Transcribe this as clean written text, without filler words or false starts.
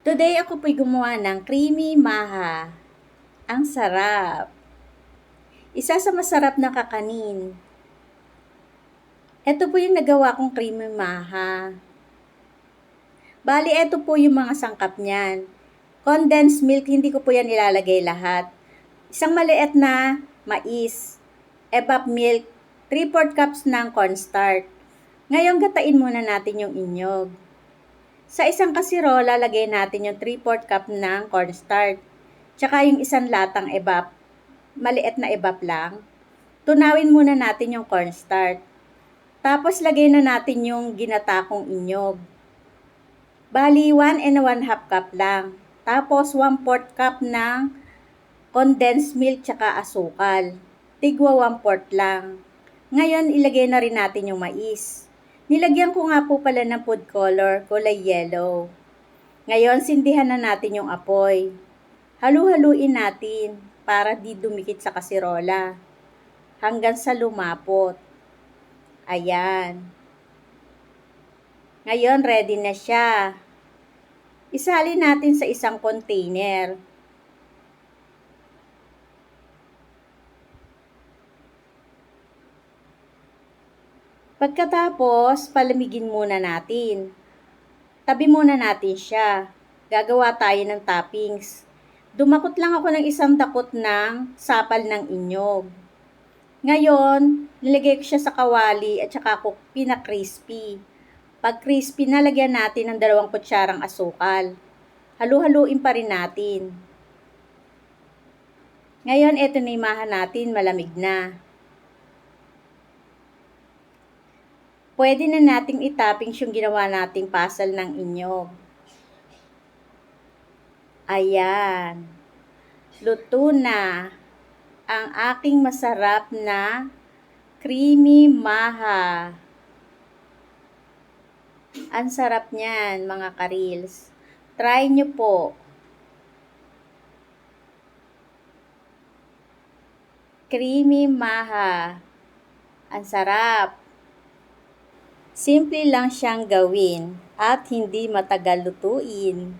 Today ako po'y gumawa ng creamy maha. Ang sarap. Isa sa masarap na kakanin. Ito po yung nagawa kong creamy maha. Bali, ito po yung mga sangkap niyan. Condensed milk, hindi ko po yan ilalagay lahat. Isang maliit na mais. Evap milk, 3/4 cups ng cornstarch. Ngayon, gatain muna natin yung inyog. Sa isang kasirola, lagay natin yung 3/4 cup ng cornstarch. Tsaka yung isang latang evap. Maliit na evap lang. Tunawin muna natin yung cornstarch. Tapos, lagay na natin yung ginatakong inyog. Bali, 1 1/2 cup lang. Tapos, 1/4 cup ng condensed milk tsaka asukal. Tigwa 1/4 lang. Ngayon, ilagay na rin natin yung mais. Nilagyan ko nga po pala ng food color, kulay yellow. Ngayon, sindihan na natin yung apoy. Halu-haluin natin para di dumikit sa kasirola. Hanggang sa lumapot. Ayan. Ngayon, ready na siya. Isalin natin sa isang container. Pagkatapos, palamigin muna natin. Tabi muna natin siya. Gagawa tayo ng toppings. Dumakot lang ako ng isang dakot ng sapal ng inyog. Ngayon, nilagay ko siya sa kawali at saka ko pina-crispy. Pag crispy, nalagyan natin ng 2 kutsarang asukal. Halu-haluin pa rin natin. Ngayon, eto na yung maha natin, malamig na. Pwede na nating itoppings yung ginawa nating puzzle ng inyog. Ayan. Luto na ang aking masarap na creamy maha. Ang sarap niyan, mga karils. Try nyo po. Creamy maha. Ang sarap. Simple lang siyang gawin at hindi matagal lutuin.